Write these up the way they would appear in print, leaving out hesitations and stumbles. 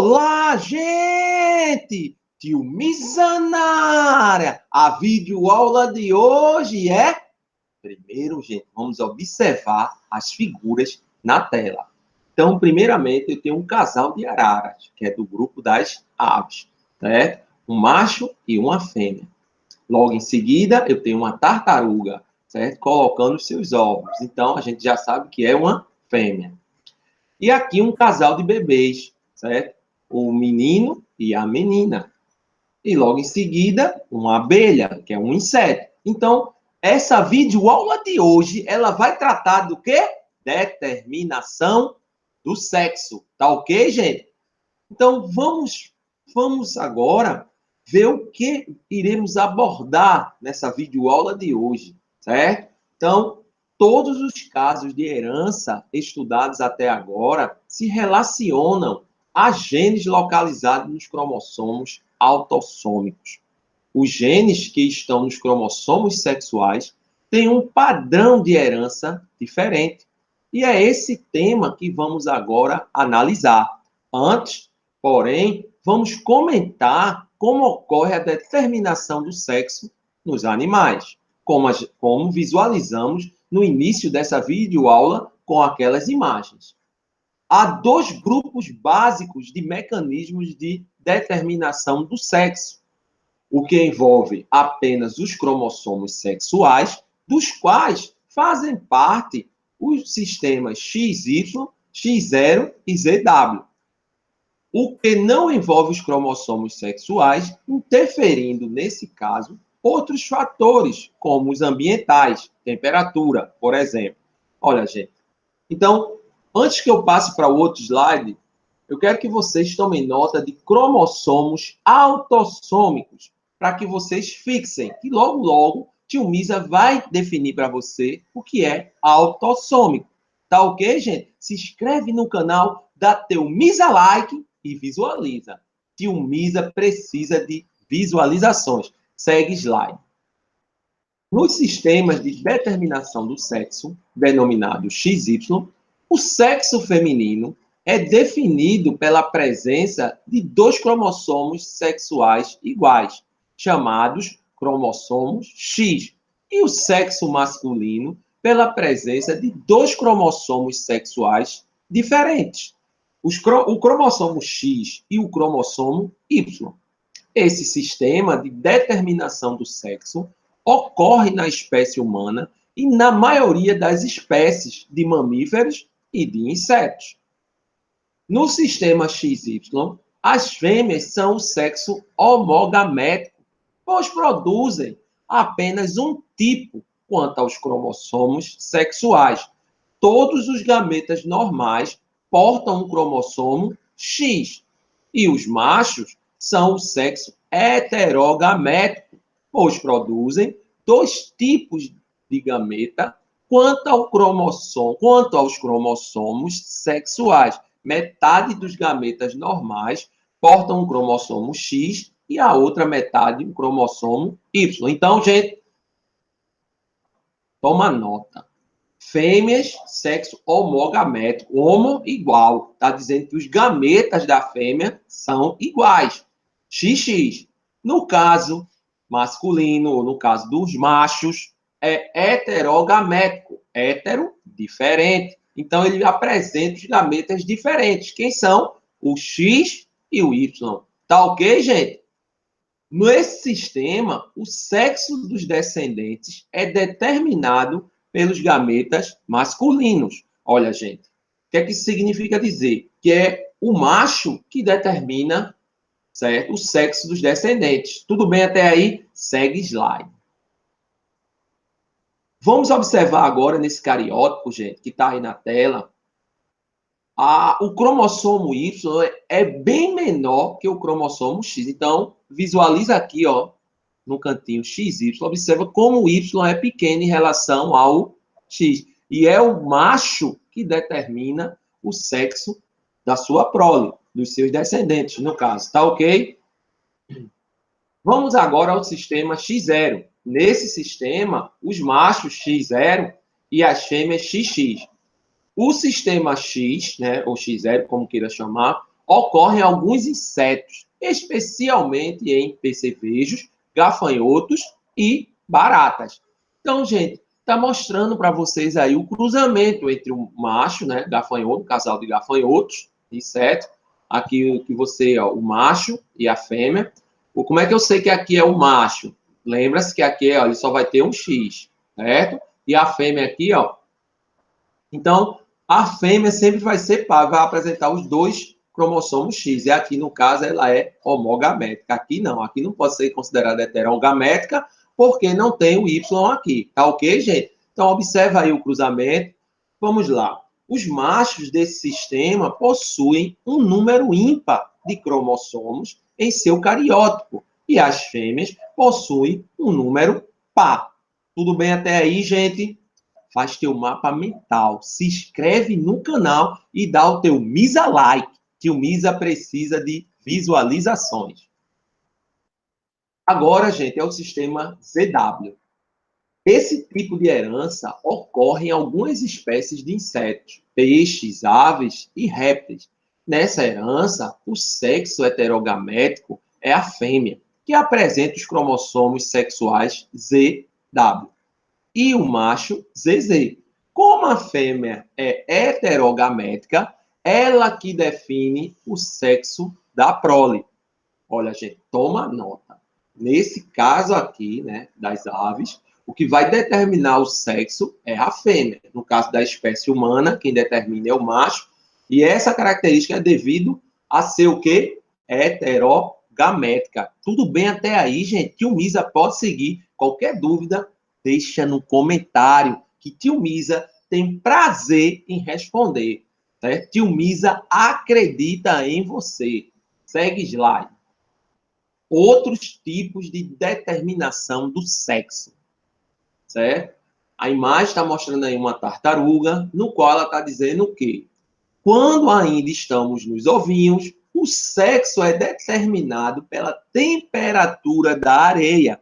Olá, gente! Tio Misa na área. A videoaula de hoje é... Primeiro, gente, vamos observar as figuras na tela. Então, primeiramente, eu tenho um casal de araras, que é do grupo das aves, certo? Um macho e uma fêmea. Logo em seguida, eu tenho uma tartaruga, certo? Colocando os seus ovos. Então, a gente já sabe que é uma fêmea. E aqui um casal de bebês, certo? O menino e a menina. E logo em seguida, uma abelha, que é um inseto. Então, essa videoaula de hoje, ela vai tratar do quê? Determinação do sexo. Tá ok, gente? Então, vamos agora ver o que iremos abordar nessa videoaula de hoje, certo? Então, todos os casos de herança estudados até agora se relacionam a genes localizados nos cromossomos autossômicos. Os genes que estão nos cromossomos sexuais têm um padrão de herança diferente. E é esse tema que vamos agora analisar. Antes, porém, vamos comentar como ocorre a determinação do sexo nos animais, como visualizamos no início dessa videoaula com aquelas imagens. Há dois grupos básicos de mecanismos de determinação do sexo, o que envolve apenas os cromossomos sexuais, dos quais fazem parte os sistemas XY, X0 e ZW. O que não envolve os cromossomos sexuais, interferindo, nesse caso, outros fatores, como os ambientais, temperatura, por exemplo. Olha, gente. Então, antes que eu passe para o outro slide, eu quero que vocês tomem nota de cromossomos autossômicos, para que vocês fixem, que logo, logo, tio Misa vai definir para você o que é autossômico. Tá ok, gente? Se inscreve no canal, dá teu Misa like e visualiza. Tio Misa precisa de visualizações. Segue slide. Nos sistemas de determinação do sexo, denominado XY, o sexo feminino é definido pela presença de dois cromossomos sexuais iguais, chamados cromossomos X, e o sexo masculino pela presença de dois cromossomos sexuais diferentes, o cromossomo X e o cromossomo Y. Esse sistema de determinação do sexo ocorre na espécie humana e na maioria das espécies de mamíferos e de insetos. No sistema XY, as fêmeas são o sexo homogamético, pois produzem apenas um tipo quanto aos cromossomos sexuais. Todos os gametas normais portam um cromossomo X, e os machos são o sexo heterogamético, pois produzem dois tipos de gameta quanto aos cromossomos sexuais. Metade dos gametas normais portam um cromossomo X e a outra metade um cromossomo Y. Então, gente, toma nota. Fêmeas, sexo homogamético. Homo igual. Está dizendo que os gametas da fêmea são iguais. XX. No caso masculino, ou no caso dos machos, é heterogamético. Hétero, diferente. Então, ele apresenta os gametas diferentes. Quem são? O X e o Y. Tá ok, gente? Nesse sistema, o sexo dos descendentes é determinado pelos gametas masculinos. Olha, gente, o que é que isso significa dizer? Que é o macho que determina, certo, o sexo dos descendentes. Tudo bem até aí? Segue slide. Vamos observar agora nesse cariótipo, gente, que está aí na tela. O cromossomo Y é bem menor que o cromossomo X. Então, visualiza aqui, ó, no cantinho XY, observa como o Y é pequeno em relação ao X. E é o macho que determina o sexo da sua prole, dos seus descendentes, no caso. Tá ok? Vamos agora ao sistema X0. Nesse sistema, os machos X0 e as fêmeas XX. O sistema X, né, ou X0, como queira chamar, ocorrem alguns insetos, especialmente em percevejos, gafanhotos e baratas. Então, gente, está mostrando para vocês aí o cruzamento entre o macho, né, gafanhoto, um casal de gafanhotos, inseto, aqui que você, ó, o macho e a fêmea. Como é que eu sei que aqui é o macho? Lembra-se que aqui, ó, ele só vai ter um X, certo? E a fêmea aqui, ó. Então, a fêmea sempre vai ser par, vai apresentar os dois cromossomos X. E aqui, no caso, ela é homogamética. Aqui não pode ser considerada heterogamética, porque não tem o Y aqui. Tá ok, gente? Então, observa aí o cruzamento. Vamos lá. Os machos desse sistema possuem um número ímpar de cromossomos em seu cariótipo. E as fêmeas possuem um número par. Tudo bem até aí, gente? Faz teu mapa mental, se inscreve no canal e dá o teu Misa like, que o Misa precisa de visualizações. Agora, gente, é o sistema ZW. Esse tipo de herança ocorre em algumas espécies de insetos, peixes, aves e répteis. Nessa herança, o sexo heterogamético é a fêmea, que apresenta os cromossomos sexuais ZW, e o macho ZZ. Como a fêmea é heterogamética, ela que define o sexo da prole. Olha, gente, toma nota. Nesse caso aqui, né, das aves, o que vai determinar o sexo é a fêmea. No caso da espécie humana, quem determina é o macho. E essa característica é devido a ser o quê? Heterogamética. Tudo bem até aí, gente? Que o Misa pode seguir. Qualquer dúvida, deixa no comentário, que Tio Misa tem prazer em responder. Certo? Tio Misa acredita em você. Segue slide. Outros tipos de determinação do sexo, certo? A imagem está mostrando aí uma tartaruga, no qual ela está dizendo que, quando ainda estamos nos ovinhos, o sexo é determinado pela temperatura da areia.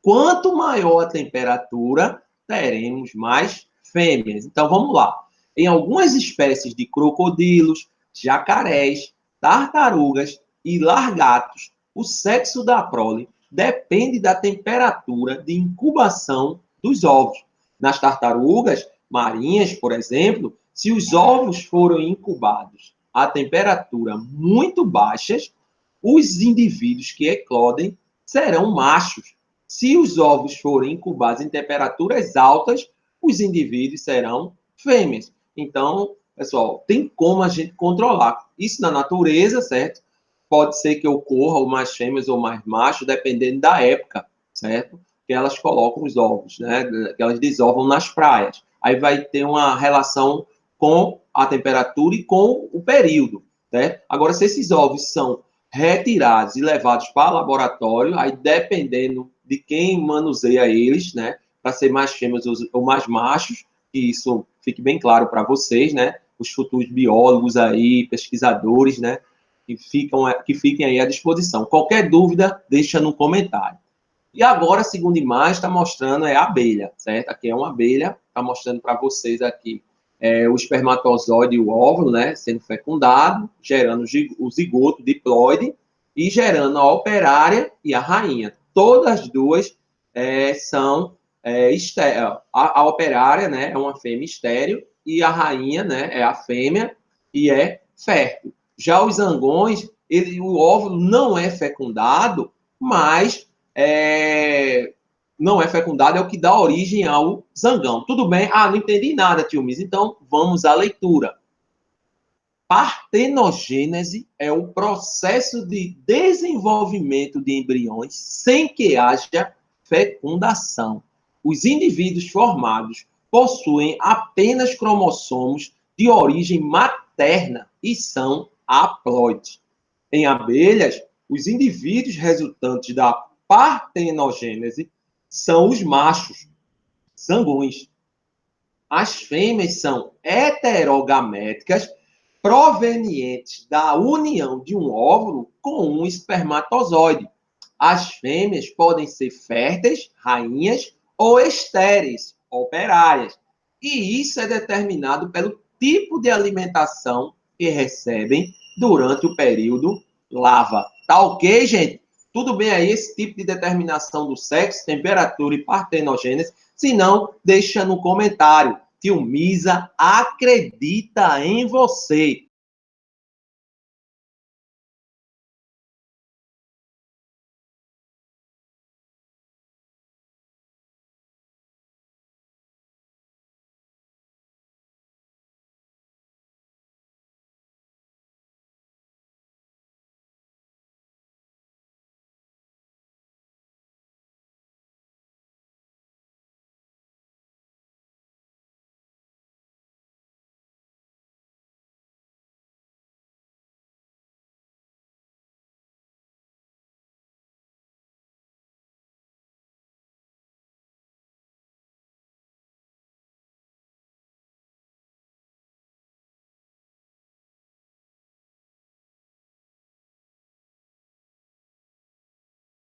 Quanto maior a temperatura, teremos mais fêmeas. Então, vamos lá. Em algumas espécies de crocodilos, jacarés, tartarugas e largatos, o sexo da prole depende da temperatura de incubação dos ovos. Nas tartarugas marinhas, por exemplo, se os ovos foram incubados a temperatura muito baixas, os indivíduos que eclodem serão machos. Se os ovos forem incubados em temperaturas altas, os indivíduos serão fêmeas. Então, pessoal, tem como a gente controlar isso na natureza, certo? Pode ser que ocorra ou mais fêmeas ou mais machos, dependendo da época, certo? Que elas colocam os ovos, né? Que elas desovam nas praias. Aí vai ter uma relação com a temperatura e com o período, né? Agora, se esses ovos são retirados e levados para o laboratório, aí dependendo de quem manuseia eles, né? Para ser mais fêmeas ou mais machos, que isso fique bem claro para vocês, né? Os futuros biólogos aí, pesquisadores, né? Que fiquem aí à disposição. Qualquer dúvida, deixa no comentário. E agora, a segunda imagem está mostrando a abelha, certo? Aqui é uma abelha, está mostrando para vocês aqui o espermatozoide e o óvulo, né? Sendo fecundado, gerando o zigoto diploide e gerando a operária e a rainha. Todas as duas são estéreo. A operária, né, é uma fêmea estéreo e a rainha, né, é a fêmea e é fértil. Já os zangões, o óvulo não é fecundado, mas não é fecundado, é o que dá origem ao zangão. Tudo bem? Ah, não entendi nada, tio Miss. Então, vamos à leitura. Partenogênese é o processo de desenvolvimento de embriões sem que haja fecundação. Os indivíduos formados possuem apenas cromossomos de origem materna e são haploides. Em abelhas, os indivíduos resultantes da partenogênese são os machos, zangões. As fêmeas são heterogaméticas, provenientes da união de um óvulo com um espermatozoide. As fêmeas podem ser férteis, rainhas, ou estéreis, operárias. E isso é determinado pelo tipo de alimentação que recebem durante o período lava. Tá ok, gente? Tudo bem aí esse tipo de determinação do sexo, temperatura e partenogênese? Se não, deixa no comentário. Tio Misa acredita em você.